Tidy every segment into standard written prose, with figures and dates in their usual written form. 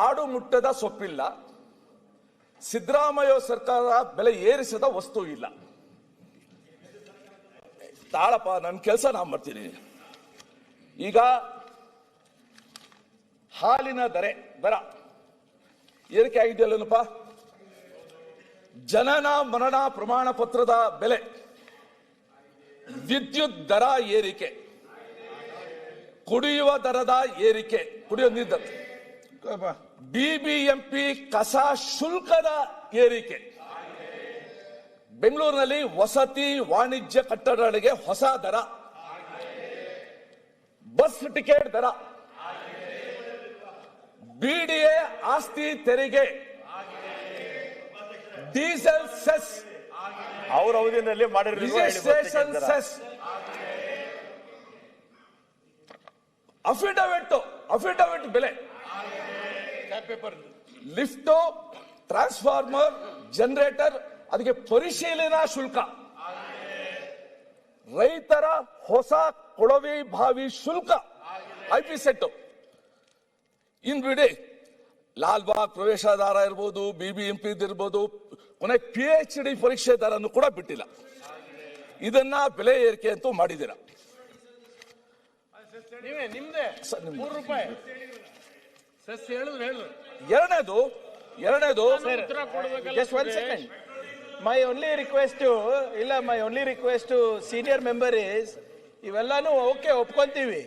ಆಡು ಮುಟ್ಟದ ಸೊಪ್ಪಿಲ್ಲ, ಸಿದ್ದರಾಮಯ್ಯ ಸರ್ಕಾರ ಬೆಲೆ ಏರಿಸದ ವಸ್ತು ಇಲ್ಲ. ತಾಳಪ್ಪ, ನನ್ನ ಕೆಲಸ ನಾನು ಮಾಡ್ತೀನಿ. ಈಗ ಹಾಲಿನ ದರ ಏರಿಕೆ ಆಗಿದೆಯಲ್ಲಪ್ಪ. ಜನನ ಮರಣ ಪ್ರಮಾಣ ಪತ್ರದ ಬೆಲೆ, ವಿದ್ಯುತ್ ದರ ಏರಿಕೆ, ಕುಡಿಯುವ ದರದ ಏರಿಕೆ, ಕುಡಿಯುವ ನೀರು, ಬಿಬಿಎಂಪಿ ಕಸ ಶುಲ್ಕದ ಏರಿಕೆ, ಬೆಂಗಳೂರಿನಲ್ಲಿ ವಸತಿ ವಾಣಿಜ್ಯ ಕಟ್ಟಡಗಳಿಗೆ ಹೊಸ ದರ, ಬಸ್ ಟಿಕೆಟ್ ದರ, ಬಿಡಿಎ ಆಸ್ತಿ ತೆರಿಗೆ, ಡೀಸೆಲ್ ಸೆಸ್, ಅವರ ಅವಧಿಯಲ್ಲಿ ರಿಜಿಸ್ಟ್ರೇಷನ್ ಸೆಸ್, ಅಫಿಡವಿಟ್ ಬೆಲೆ, ಲಿಫ್ಟು, ಟ್ರಾನ್ಸ್ಫಾರ್ಮರ್, ಜನರೇಟರ್ ಅದಕ್ಕೆ ಪರಿಶೀಲನಾ ಶುಲ್ಕ, ರೈತರ ಹೊಸ ಕೊಳವೆ ಬಾವಿ ಶುಲ್ಕ, ಐಪಿ ಸೆಟ್, ಇನ್ ಬಿಡಿ ಲಾಲ್ಬಾಗ್ ಪ್ರವೇಶಾಧಾರ ಇರ್ಬೋದು, ಬಿಬಿಎಂಪಿ ಇರ್ಬೋದು, ಕೊನೆ PhD ಪರೀಕ್ಷೆ ದರನ್ನು ಕೂಡ ಬಿಟ್ಟಿಲ್ಲ. ಇದನ್ನ ಬೆಲೆ ಏರಿಕೆ ಅಂತೂ ಮಾಡಿದ್ದೀರಾ. ಎರಡನೇದು my only request to senior member is, ಇವೆಲ್ಲಾನು ಓಕೆ ಒಪ್ಕೊಂತೀವಿ.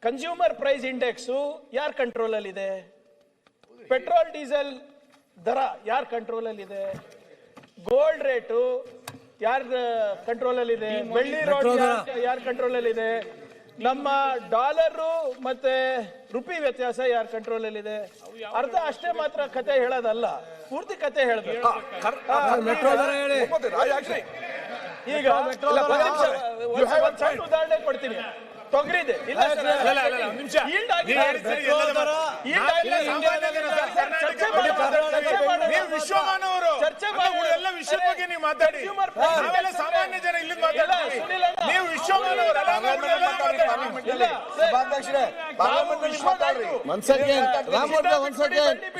ಕನ್ಸ್ಯೂಮರ್ ಪ್ರೈಸ್ ಇಂಡೆಕ್ಸ್ ಯಾರ್ ಕಂಟ್ರೋಲ್ ಅಲ್ಲಿ ಇದೆ? ಪೆಟ್ರೋಲ್ ಡೀಸೆಲ್ ದರ ಯಾರ್ ಕಂಟ್ರೋಲ್ ಅಲ್ಲಿ ಇದೆ? ಗೋಲ್ಡ್ ರೇಟು ಯಾರ್ ಕಂಟ್ರೋಲ್ ಅಲ್ಲಿ ಇದೆ? ಬೆಳ್ಳಿ ರೋಡ್ ಯಾರ್ ಕಂಟ್ರೋಲ್ ಅಲ್ಲಿ ಇದೆ? ನಮ್ಮ ಡಾಲರ್ ಮತ್ತೆ ರುಪಿ ವ್ಯತ್ಯಾಸ ಯಾರ್ ಕಂಟ್ರೋಲ್ ಅಲ್ಲಿ ಇದೆ? ಅರ್ಧ ಅಷ್ಟೇ ಮಾತ್ರ ಕತೆ ಹೇಳೋದಲ್ಲ, ಪೂರ್ತಿ ಕತೆ ಹೇಳ್ಬೇಕು. ಈಗ ಉದಾಹರಣೆ ಕೊಡ್ತೀನಿ. ತೊಗರಿದೆ ಇಲ್ಲ ವಿಶ್ವಮಾನವರು ಎಲ್ಲ ವಿಷಯದ ಬಗ್ಗೆ ನೀವು ಮಾತಾಡಿ, ಸಾಮಾನ್ಯ ಜನ ಇಲ್ಲಿ ಮಾತಾಡಿ. ನೀವು ವಿಶ್ವಮಾನವರು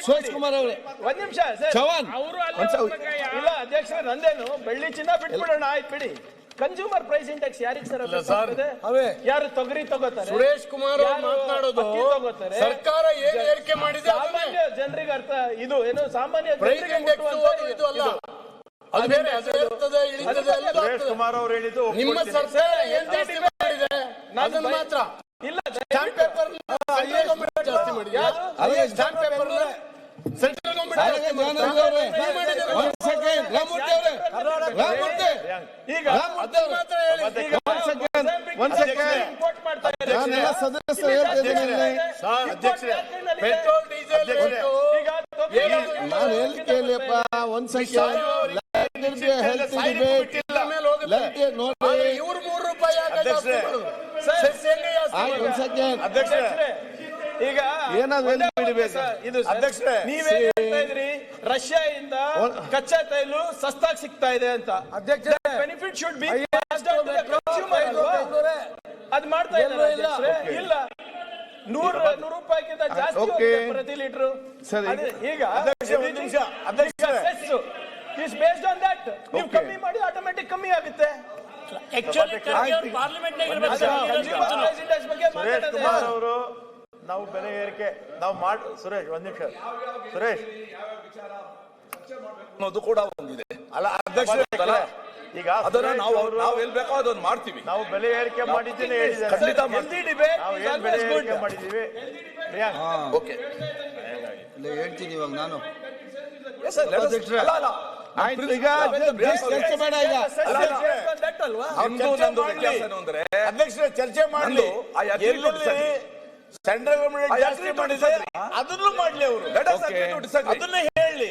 ಸುರೇಶ್ ಕುಮಾರ್ ಅವರೇ ಒಂದ್ ನಿಮಿಷ ಇಲ್ಲ ಅಧ್ಯಕ್ಷರೇ, ನಂದೇನು ಬೆಳ್ಳಿ ಚಿನ್ನ ಬಿಟ್ಬಿಡೋಣ, ಆಯ್ತು ಬಿಡಿ. ಕನ್ಸ್ಯೂಮರ್ ಪ್ರೈಸ್ ಇಂಡೆಕ್ಸ್ ಯಾರಿಗೆ ಸರ್? ಯಾರು ತೊಗರಿ ತಗೋತಾರೆ? ಸುರೇಶ್ ಕುಮಾರ್ ಮಾತನಾಡೋದು ಸರ್ಕಾರ ಏನು ಏರಿಕೆ ಮಾಡಿದೆ ಸಾಮಾನ್ಯ ಜನರಿಗೆ ಅರ್ಥ, ಇದು ಏನು ಸಾಮಾನ್ಯ ಕುಮಾರ್ ಅವರು ಹೇಳಿದ್ದು ನಿಮ್ಮ ಸರ್ಕಾರ ಏನ್ ಜಾಸ್ತಿ ಮಾಡಿದೆ ಅದನ್ನು ಮಾತ್ರ ಇಲ್ಲ. ಜಾಸ್ತಿ ಮಾಡಿದೆ stamp paper central petrol diesel ಇವ್ರು ₹3 ಈಗ ನೀವೇ ಹೇಳ್ತಾ ಇದ್ರಿ ರಷ್ಯಾದಿಂದ ಕಚ್ಚಾ ತೈಲು ಸಸ್ತಾಗಿ ಸಿಗ್ತಾ ಇದೆ ಅಂತ. ಬೆನಿಫಿಟ್ ಶುಡ್ ಬಿ ಅದ್ ಮಾಡ್ತಾ ಇದ್ದಾರೆ ಇಲ್ಲ. 100 ರೂಪಾಯಿಗಿಂತ ಜಾಸ್ತಿ ಪ್ರತಿ ಲೀಟರ್. ಈಗ ಬೇಸ್ಡ್ ಆನ್ ದಟ್ ನೀವು ಕಮ್ಮಿ ಮಾಡಿ ಆಟೋಮೆಟಿಕ್ ಕಮ್ಮಿ ಆಗುತ್ತೆ. ಅವರು ನಾವು ಬೆಲೆ ಏರಿಕೆ ನಾವು ಸುರೇಶ್ ಒಂದ್ ನಿಮಿಷ ಸುರೇಶ್ ಅನ್ನೋದು ಕೂಡ ಒಂದಿದೆ ಅಲ್ಲ ಅಧ್ಯಕ್ಷ. ಈಗ ಅದನ್ನ ನಾವು ಎಲ್ಲಿ ಬೇಕೋ ಅದನ್ನ ಮಾಡ್ತೀವಿ. ನಾವು ಬೆಲೆ ಏರಿಕೆ ಮಾಡಿದ್ದೀನಿ ನಾವು ಏನ್ ಬೆಲೆ ಏರಿಕೆ ಮಾಡಿದೀವಿ ಹೇಳ್ತೀನಿ ಇವಾಗ ನಾನು. ಅಧ್ಯಕ್ಷರೇ ಚರ್ಚೆ ಮಾಡಿ ಸೆಂಟ್ರಲ್ ಗವರ್ಮೆಂಟ್ ಜಾಸ್ತಿ ಮಾಡಿದೆ ಅದನ್ನು ಮಾಡ್ಲಿ ಅವರು, ಅದನ್ನ ಹೇಳಿ.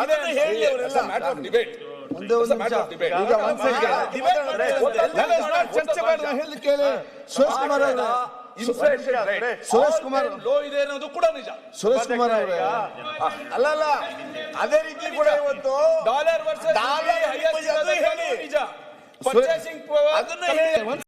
ಅದನ್ನು ಹೇಳಿ ಅವರೆಲ್ಲ ಚರ್ಚೆ ಮಾಡಿ ಕೇಳಿ. ಸುರೇಶ್ ಕುಮಾರ್ ಸುರೇಶ್ ಕುಮಾರ್ ಲೋ ಇದೆ ಅನ್ನೋದು ಕೂಡ ನಿಜ. ಸುರೇಶ್ ಕುಮಾರ್ ಅವರೇ ಅಲ್ಲ ಅದೇ ರೀತಿ ಕೂಡ ಇವತ್ತು ಡಾಲರ್ ನಿಜ. ಅದನ್ನ ಹೇಳಿ.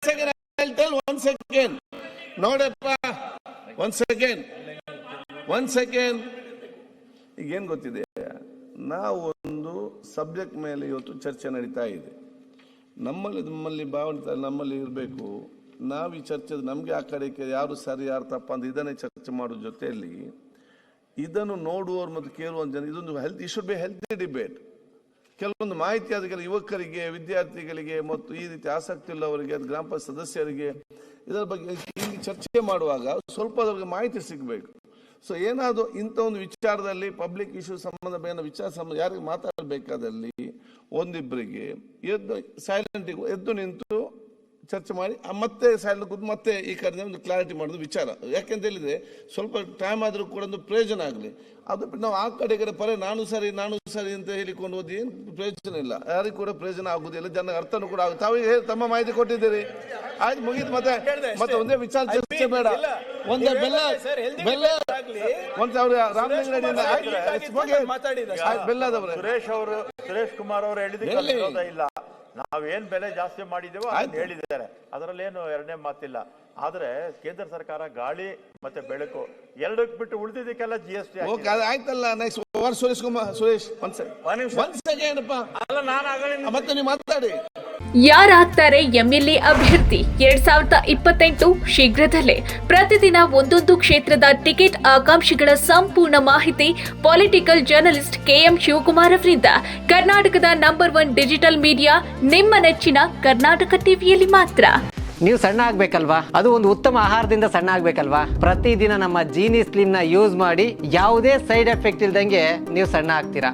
ಸೆಕೆಂಡ್ ನೋಡಪ್ಪ, ಒನ್ ಸೆಕೆಂಡ್. ಈಗೇನು ಗೊತ್ತಿದೆ, ನಾವು ಒಂದು ಸಬ್ಜೆಕ್ಟ್ ಮೇಲೆ ಇವತ್ತು ಚರ್ಚೆ ನಡೀತಾ ಇದೆ. ನಮ್ಮಲ್ಲಿ ಭಾವನೆ ನಮ್ಮಲ್ಲಿ ಇರಬೇಕು. ನಾವು ಈ ಚರ್ಚೆ ನಮಗೆ ಆ ಕಡೆಗೆ ಯಾರು ಸರಿ ಯಾರು ತಪ್ಪ ಅಂತ ಇದನ್ನೇ ಚರ್ಚೆ ಮಾಡೋ ಜೊತೆಯಲ್ಲಿ ಇದನ್ನು ನೋಡುವವರು ಮತ್ತು ಕೇಳುವ ಜನ ಇದೊಂದು ಶುಡ್ ಬಿ ಹೆಲ್ತಿ ಡಿಬೇಟ್. ಕೆಲವೊಂದು ಮಾಹಿತಿ ಆದ ಯುವಕರಿಗೆ, ವಿದ್ಯಾರ್ಥಿಗಳಿಗೆ ಮತ್ತು ಈ ರೀತಿ ಆಸಕ್ತಿ ಉಳ್ಳವರಿಗೆ, ಗ್ರಾಮ ಪಂಚಾಯತ್ ಸದಸ್ಯರಿಗೆ ಇದರ ಬಗ್ಗೆ ಇಲ್ಲಿ ಚರ್ಚೆ ಮಾಡುವಾಗ ಸ್ವಲ್ಪ ಅದರಿಗೆ ಮಾಹಿತಿ ಸಿಗಬೇಕು. ಸೊ ಏನಾದರೂ ಇಂಥ ಒಂದು ವಿಚಾರದಲ್ಲಿ ಪಬ್ಲಿಕ್ ಇಶ್ಯೂ ಸಂಬಂಧ ವಿಚಾರ ಸಂಬಂಧ ಯಾರಿಗೆ ಮಾತಾಡಬೇಕಾದಲ್ಲಿ ಒಂದಿಬ್ಬರಿಗೆ ಎದ್ದು ನಿಂತು ಚರ್ಚೆ ಮಾಡಿ ಮತ್ತೆ ಸೈಲೆಂಟ್ ಕೂತು ಮತ್ತೆ ಈ ಕಡೆ ಒಂದು ಕ್ಲಾರಿಟಿ ಮಾಡೋದು ವಿಚಾರ. ಯಾಕೆಂತ ಹೇಳಿದ್ರೆ ಸ್ವಲ್ಪ ಟೈಮ್ ಆದರೂ ಕೂಡ ಒಂದು ಪ್ರಯೋಜನ ಆಗಲಿ. ಅದು ನಾವು ಆ ಕಡೆ ಪರ ನಾನು ಸರಿ ಅಂತ ಹೇಳಿಕೊಂಡು ಹೋಗಿ ಏನು ಪ್ರಯೋಜನ ಇಲ್ಲ, ಯಾರಿಗೂ ಕೂಡ ಪ್ರಯೋಜನ ಆಗುದಿಲ್ಲ, ಜನ ಅರ್ಥನೂ ಕೂಡ ಆಗುತ್ತೆ. ತಾವು ತಮ್ಮ ಮಾಹಿತಿ ಕೊಟ್ಟಿದ್ದೀರಿ, ಆಯ್ತು ಮುಗೀತು. ಮತ್ತೆ ಒಂದೇ ವಿಚಾರ ಚರ್ಚೆ ಬೇಡ. ಒಂದೇ ಬೆಲ್ಲದವರೇ ಸುರೇಶ್ ಕುಮಾರ್ ಅವರು ಹೇಳಿದ ಇಲ್ಲ, ನಾವೇನ್ ಬೆಲೆ ಜಾಸ್ತಿ ಮಾಡಿದ್ದೇವೋ ಅದನ್ನ ಹೇಳಿದ್ದಾರೆ, ಅದರಲ್ಲೇನು ಎರಡನೇ ಮಾತಿಲ್ಲ. ಆದ್ರೆ ಕೇಂದ್ರ ಸರ್ಕಾರ ಗಾಳಿ ಮತ್ತೆ ಬೆಳಕು ಎರಡಕ್ಕೆ ಬಿಟ್ಟು ಉಳಿದಿದ್ದಕ್ಕೆಲ್ಲ GST ಆಯ್ತಲ್ಲ. ನೆಕ್ಸ್ಟ್ ಸುರೇಶ್ ಮತ್ತೆ ನೀವು ಮಾತಾಡಿ. ಯಾರಾಗ್ತಾರೆ ಎಂಎಲ್ಎ ಅಭ್ಯರ್ಥಿ 2028 ಶೀಘ್ರದಲ್ಲೇ. ಪ್ರತಿದಿನ ಒಂದೊಂದು ಕ್ಷೇತ್ರದ ಟಿಕೆಟ್ ಆಕಾಂಕ್ಷಿಗಳ ಸಂಪೂರ್ಣ ಮಾಹಿತಿ ಪೊಲಿಟಿಕಲ್ ಜರ್ನಲಿಸ್ಟ್ KM ಶಿವಕುಮಾರ್ ಅವರಿಂದ. ಕರ್ನಾಟಕದ ನಂಬರ್ 1 ಡಿಜಿಟಲ್ ಮೀಡಿಯಾ ನಿಮ್ಮ ನೆಚ್ಚಿನ ಕರ್ನಾಟಕ ಟಿವಿಯಲ್ಲಿ ಮಾತ್ರ. ನೀವು ಸಣ್ಣ ಆಗ್ಬೇಕಲ್ವಾ? ಅದು ಒಂದು ಉತ್ತಮ ಆಹಾರದಿಂದ ಸಣ್ಣ ಆಗ್ಬೇಕಲ್ವಾ? ಪ್ರತಿದಿನ ನಮ್ಮ ಜೀನಿ ಸ್ಲಿಮ್ ನ ಯೂಸ್ ಮಾಡಿ ಯಾವುದೇ ಸೈಡ್ ಎಫೆಕ್ಟ್ ಇಲ್ದಂಗೆ ನೀವು ಸಣ್ಣ ಆಗ್ತೀರಾ.